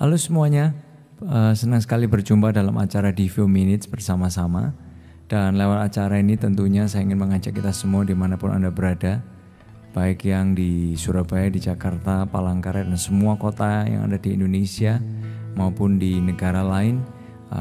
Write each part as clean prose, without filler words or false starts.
Halo semuanya, senang sekali berjumpa dalam acara Devo Minutes bersama-sama. Dan lewat acara ini tentunya saya ingin mengajak kita semua dimanapun Anda berada, baik yang di Surabaya, di Jakarta, Palangkaraya, dan semua kota yang ada di Indonesia maupun di negara lain.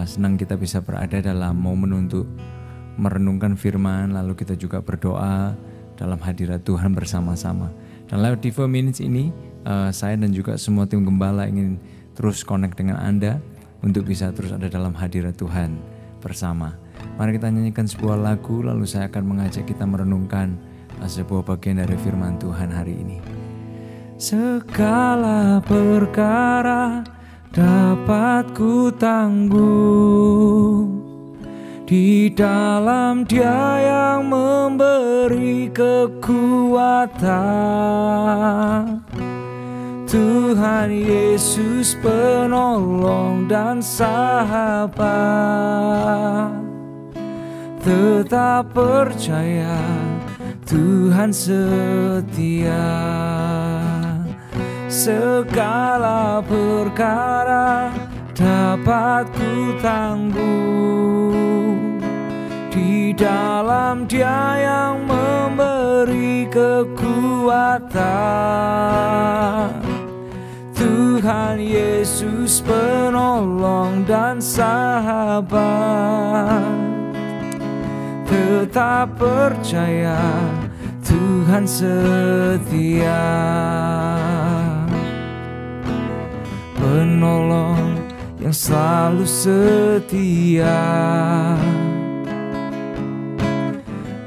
Senang kita bisa berada dalam momen untuk merenungkan firman, lalu kita juga berdoa dalam hadirat Tuhan bersama-sama. Dan lewat Devo Minutes ini, saya dan juga semua tim gembala ingin terus connect dengan Anda untuk bisa terus ada dalam hadirat Tuhan bersama. Mari kita nyanyikan sebuah lagu, lalu saya akan mengajak kita merenungkan sebuah bagian dari firman Tuhan hari ini. Segala perkara dapat ku tanggung di dalam Dia yang memberi kekuatan. Tuhan Yesus penolong dan sahabat. Tetap percaya Tuhan setia. Segala perkara dapat ku tanggung di dalam Dia yang memberi kekuatan. Tuhan Yesus penolong dan sahabat. Tetap percaya Tuhan setia. Penolong yang selalu setia,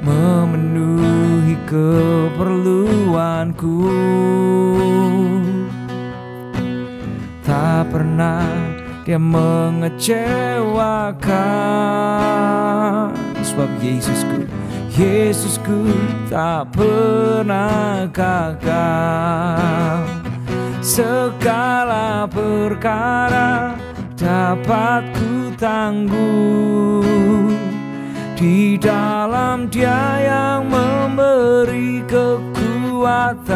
memenuhi keperluanku. Tak pernah Dia mengecewakan, sebab Yesusku tak pernah gagal. Segala perkara dapat ku tanggung di dalam Dia yang memberi kekuatan.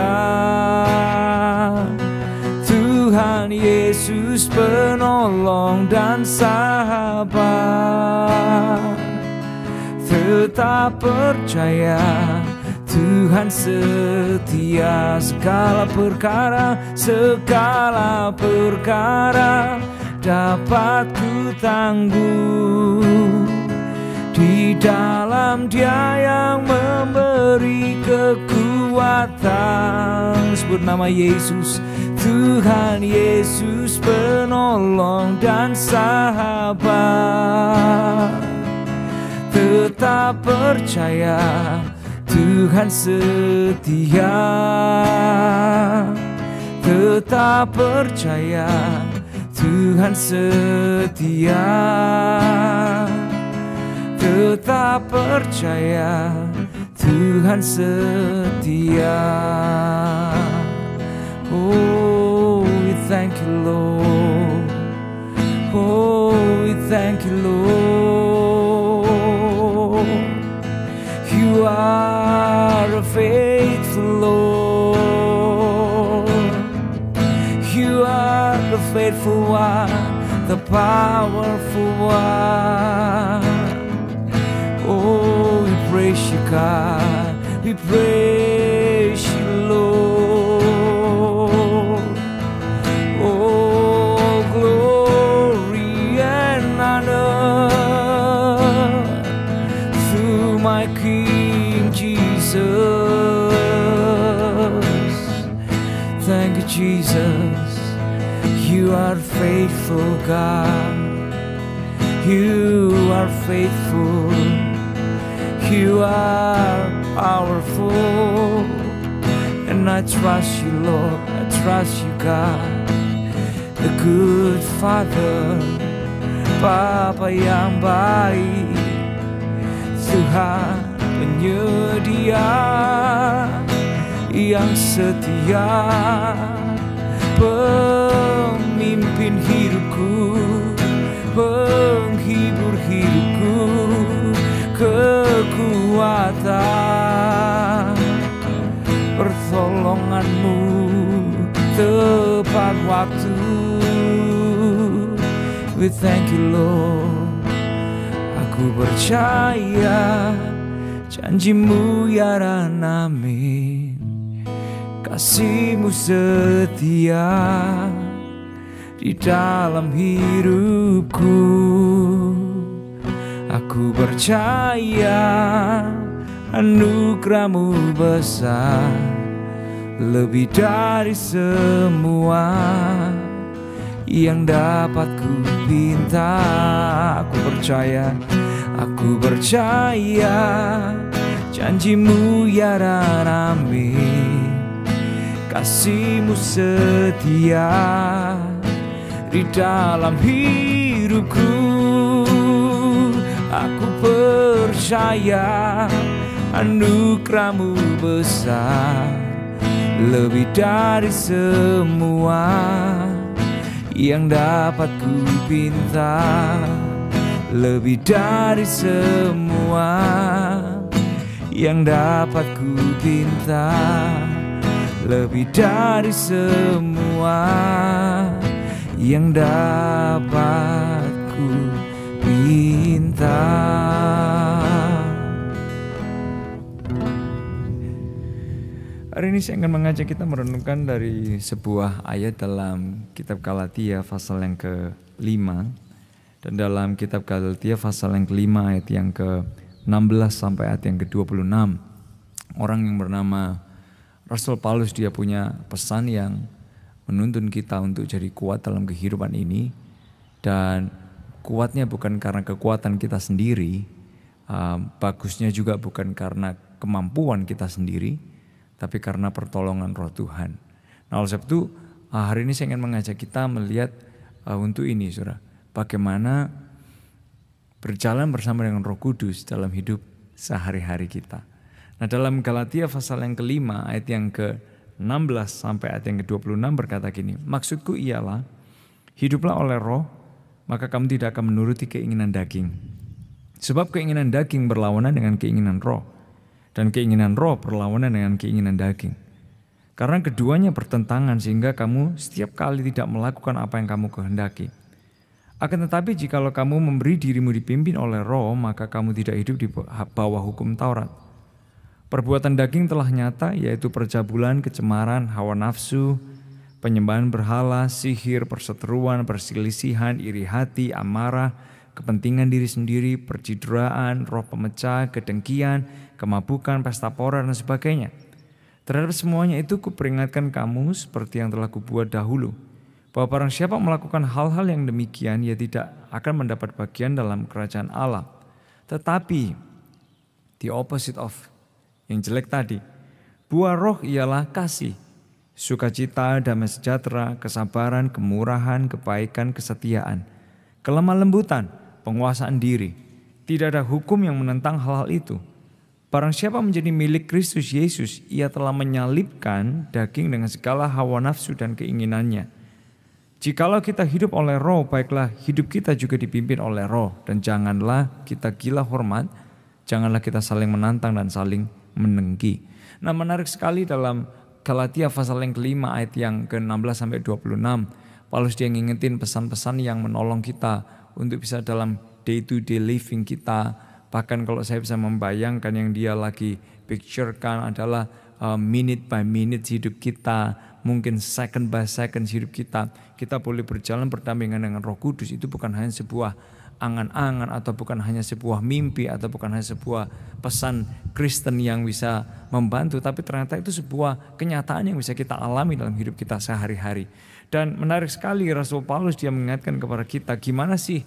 Tuhan Yesus penolong dan sahabat. Tetap percaya Tuhan setia. Segala perkara dapat ku tanggung di dalam Dia yang memberi kekuatan. Sebut nama Yesus. Tuhan Yesus penolong dan sahabat. Tetap percaya Tuhan setia. Tetap percaya Tuhan setia. Tetap percaya Tuhan setia. Oh, we thank you, Lord. Oh, we thank you, Lord. You are a faithful Lord. You are the faithful one, the powerful one. Oh, we praise you, God. We praise you, Lord. Oh, glory and honor to my King Jesus. Thank you, Jesus. You are faithful, God. You are faithful. You are powerful. And I trust you, Lord. I trust you, God. The good Father, Bapa yang baik, Tuhan penyedia yang setia, pemimpin hidupku, penghibur hidupku, kekuatan, pertolonganmu tepat waktu. We thank you Lord. Aku percaya janjimu ya dan amin. Kasihmu setia di dalam hidupku. Aku percaya anugerahmu besar, lebih dari semua yang dapat ku pinta. Aku percaya janjimu ya dan amin. Kasihmu setia di dalam hidupku. Aku percaya anugerahmu besar, lebih dari semua yang dapat ku pinta. Lebih dari semua yang dapat ku pinta. Lebih dari semua yang dapat ku pinta. Hari ini saya akan mengajak kita merenungkan dari sebuah ayat dalam kitab Galatia pasal yang ke-5. Dan dalam kitab Galatia pasal yang ke-5 ayat yang ke-16 sampai ayat yang ke-26. Orang yang bernama Rasul Paulus, dia punya pesan yang menuntun kita untuk jadi kuat dalam kehidupan ini. Dan kuatnya bukan karena kekuatan kita sendiri, bagusnya juga bukan karena kemampuan kita sendiri, tapi karena pertolongan Roh Tuhan. Nah, oleh sebab itu hari ini saya ingin mengajak kita melihat untuk ini, saudara, bagaimana berjalan bersama dengan Roh Kudus dalam hidup sehari-hari kita. Nah, dalam Galatia pasal yang ke-5 ayat yang ke-16 sampai ayat yang ke-26 berkata gini, maksudku ialah hiduplah oleh Roh, maka kamu tidak akan menuruti keinginan daging. Sebab keinginan daging berlawanan dengan keinginan Roh, dan keinginan Roh berlawanan dengan keinginan daging. Karena keduanya bertentangan sehingga kamu setiap kali tidak melakukan apa yang kamu kehendaki. Akan tetapi jikalau kamu memberi dirimu dipimpin oleh Roh, maka kamu tidak hidup di bawah hukum Taurat. Perbuatan daging telah nyata, yaitu percabulan, kecemaran, hawa nafsu, penyembahan berhala, sihir, perseteruan, perselisihan, iri hati, amarah, kepentingan diri sendiri, percideraan, roh pemecah, kedengkian, kemabukan, pesta pora, dan sebagainya. Terhadap semuanya itu kuperingatkan kamu seperti yang telah kubuat dahulu, bahwa barang siapa melakukan hal-hal yang demikian, ia tidak akan mendapat bagian dalam kerajaan Allah. Tetapi the opposite of yang jelek tadi, buah roh ialah kasih, sukacita, damai sejahtera, kesabaran, kemurahan, kebaikan, kesetiaan, kelemah lembutan, penguasaan diri. Tidak ada hukum yang menentang hal-hal itu. Barang siapa menjadi milik Kristus Yesus, ia telah menyalibkan daging dengan segala hawa nafsu dan keinginannya. Jikalau kita hidup oleh Roh, baiklah hidup kita juga dipimpin oleh Roh. Dan janganlah kita gila hormat, janganlah kita saling menantang dan saling menengki. Nah, menarik sekali dalam Galatia pasal yang ke-5 ayat yang ke-16 sampai 26. Paulus dia ngingetin pesan-pesan yang menolong kita untuk bisa dalam day to day living kita. Bahkan kalau saya bisa membayangkan yang dia lagi picturekan adalah minute by minute hidup kita, mungkin second by second hidup kita. Kita boleh berjalan berdampingan dengan Roh Kudus. Itu bukan hanya sebuah angan-angan atau bukan hanya sebuah mimpi atau bukan hanya sebuah pesan Kristen yang bisa membantu, tapi ternyata itu sebuah kenyataan yang bisa kita alami dalam hidup kita sehari-hari. Dan menarik sekali Rasul Paulus dia mengingatkan kepada kita gimana sih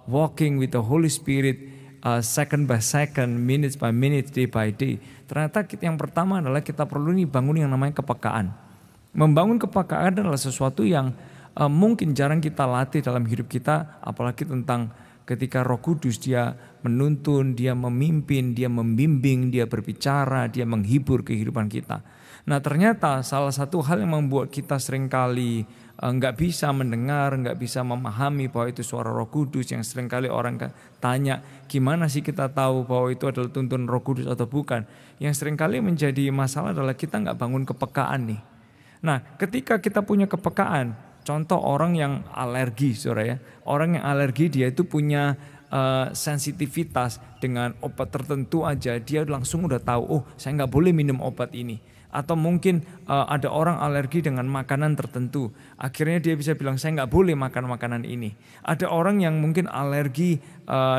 walking with the Holy Spirit second by second, minutes by minutes, day by day. Ternyata yang pertama adalah kita perlu bangun yang namanya kepekaan. Membangun kepekaan adalah sesuatu yang mungkin jarang kita latih dalam hidup kita, apalagi tentang ketika Roh Kudus dia menuntun, dia memimpin, dia membimbing, dia berbicara, dia menghibur kehidupan kita. Nah, ternyata salah satu hal yang membuat kita seringkali nggak bisa mendengar, nggak bisa memahami bahwa itu suara Roh Kudus, yang seringkali orang tanya gimana sih kita tahu bahwa itu adalah tuntunan Roh Kudus atau bukan. Yang seringkali menjadi masalah adalah kita nggak bangun kepekaan nih. Nah, ketika kita punya kepekaan, contoh orang yang alergi, saudara ya. Orang yang alergi dia itu punya sensitivitas dengan obat tertentu aja, dia langsung udah tahu, oh saya nggak boleh minum obat ini. Atau mungkin ada orang alergi dengan makanan tertentu, akhirnya dia bisa bilang saya nggak boleh makan makanan ini. Ada orang yang mungkin alergi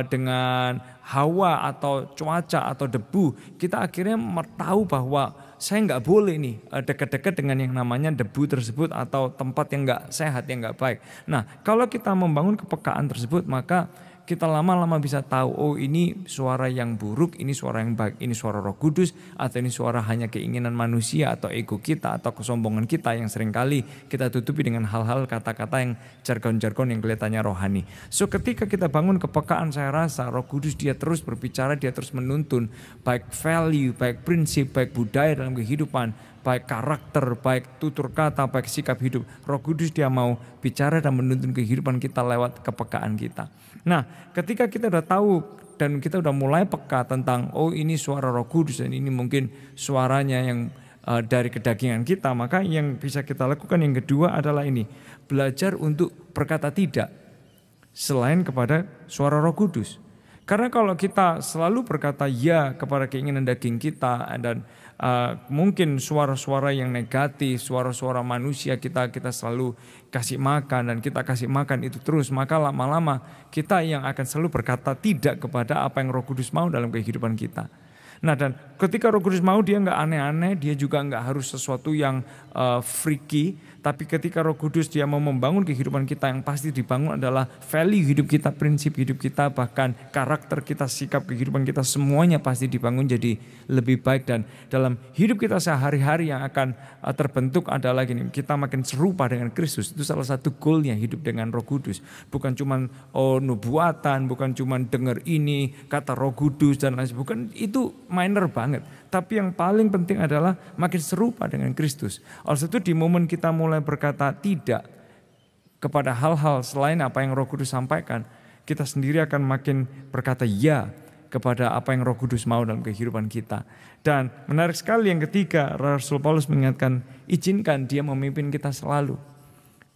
dengan hawa atau cuaca atau debu, kita akhirnya tahu bahwa saya nggak boleh nih dekat-dekat dengan yang namanya debu tersebut atau tempat yang nggak sehat, yang nggak baik. Nah, kalau kita membangun kepekaan tersebut, maka kita lama-lama bisa tahu, oh ini suara yang buruk, ini suara yang baik, ini suara Roh Kudus, atau ini suara hanya keinginan manusia atau ego kita atau kesombongan kita yang seringkali kita tutupi dengan hal-hal kata-kata yang jargon-jargon yang kelihatannya rohani. So ketika kita bangun kepekaan, saya rasa Roh Kudus dia terus berbicara, dia terus menuntun baik value, baik prinsip, baik budaya dalam kehidupan, baik karakter, baik tutur kata, baik sikap hidup. Roh Kudus dia mau bicara dan menuntun kehidupan kita lewat kepekaan kita. Nah, ketika kita udah tahu dan kita udah mulai peka tentang, oh ini suara Roh Kudus dan ini mungkin suaranya yang dari kedagingan kita, maka yang bisa kita lakukan yang kedua adalah ini, belajar untuk berkata tidak selain kepada suara Roh Kudus. Karena kalau kita selalu berkata ya kepada keinginan daging kita dan mungkin suara-suara yang negatif, suara-suara manusia kita selalu kasih makan dan kita kasih makan itu terus, maka lama-lama kita yang akan selalu berkata tidak kepada apa yang Roh Kudus mau dalam kehidupan kita. Nah, dan ketika Roh Kudus mau, dia nggak aneh-aneh, dia juga nggak harus sesuatu yang freaky. Tapi ketika Roh Kudus dia mau membangun kehidupan kita, yang pasti dibangun adalah value hidup kita, prinsip hidup kita, bahkan karakter kita, sikap kehidupan kita, semuanya pasti dibangun jadi lebih baik. Dan dalam hidup kita sehari-hari yang akan terbentuk adalah gini, kita makin serupa dengan Kristus. Itu salah satu goalnya hidup dengan Roh Kudus. Bukan cuman nubuatan, bukan cuman dengar ini, kata Roh Kudus dan lain sebagainya. Bukan, itu minor banget. Tapi yang paling penting adalah makin serupa dengan Kristus. Oleh itu di momen kita mulai berkata tidak kepada hal-hal selain apa yang Roh Kudus sampaikan, kita sendiri akan makin berkata ya kepada apa yang Roh Kudus mau dalam kehidupan kita. Dan menarik sekali yang ketiga, Rasul Paulus mengingatkan, izinkan dia memimpin kita selalu.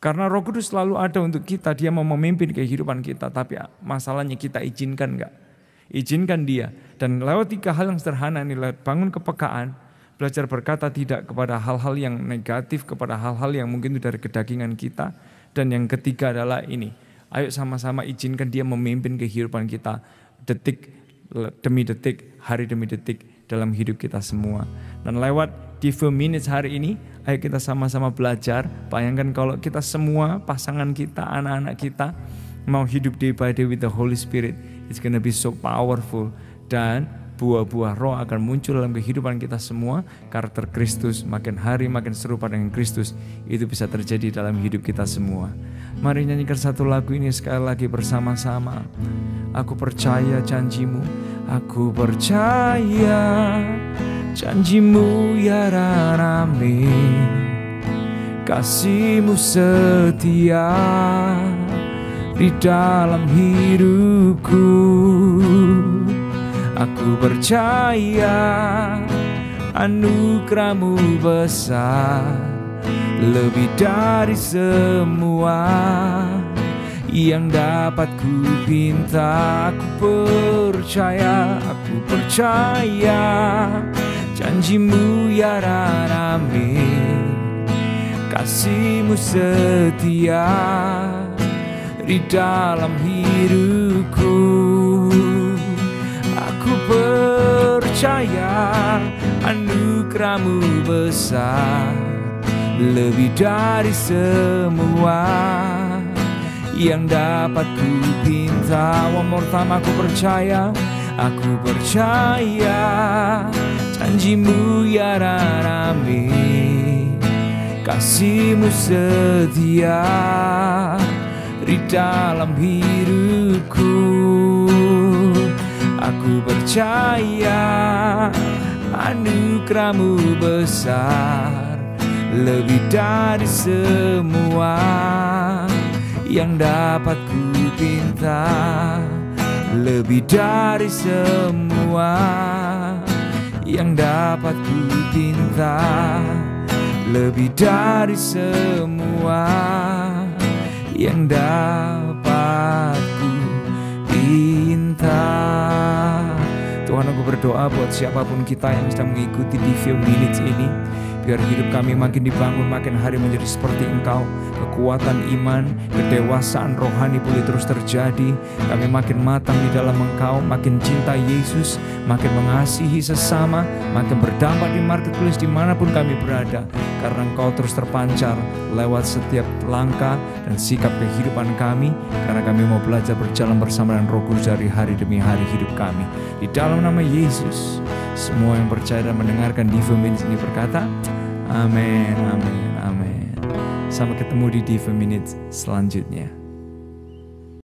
Karena Roh Kudus selalu ada untuk kita, dia mau memimpin kehidupan kita, tapi masalahnya kita izinkan enggak? Izinkan dia. Dan lewat 3 hal yang sederhana ini, bangun kepekaan, belajar berkata tidak kepada hal-hal yang negatif, kepada hal-hal yang mungkin itu dari kedagingan kita. Dan yang ketiga adalah ini, ayo sama-sama izinkan dia memimpin kehidupan kita detik demi detik, hari demi detik dalam hidup kita semua. Dan lewat di few minutes hari ini, ayo kita sama-sama belajar. Bayangkan kalau kita semua, pasangan kita, anak-anak kita mau hidup day by day with the Holy Spirit, it's gonna be so powerful. Dan buah-buah roh akan muncul dalam kehidupan kita semua. Karakter Kristus makin hari makin serupa dengan Kristus. Itu bisa terjadi dalam hidup kita semua. Mari nyanyikan satu lagu ini sekali lagi bersama-sama. Aku percaya janjimu, aku percaya janjimu ya Rami, kasihmu setia di dalam hidupku. Aku percaya anugerahmu besar, lebih dari semua yang dapat ku pinta. Aku percaya janjimu ya Rami, kasihmu setia di dalam hidupku. Aku percaya anugerahmu besar, lebih dari semua yang dapat ku pinta. One more time, aku percaya janjimu ya Rami, kasihmu setia di dalam hidupku. Aku percaya anugerahmu besar, lebih dari semua yang dapat ku pinta, lebih dari semua yang dapat ku pinta, lebih dari semua berdoa buat siapapun kita yang sedang mengikuti di Few Minutes ini. Biar hidup kami makin dibangun, makin hari menjadi seperti Engkau. Kekuatan iman, kedewasaan rohani boleh terus terjadi. Kami makin matang di dalam Engkau, makin cinta Yesus, makin mengasihi sesama, makin berdampak di marketplace dimanapun kami berada. Karena Engkau terus terpancar lewat setiap langkah dan sikap kehidupan kami. Karena kami mau belajar berjalan bersama dengan Roh Kudus dari hari demi hari hidup kami. Di dalam nama Yesus, semua yang percaya dan mendengarkan Diva Minutes ini berkata, amin, amin, amin. Sampai ketemu di Diva Minutes selanjutnya.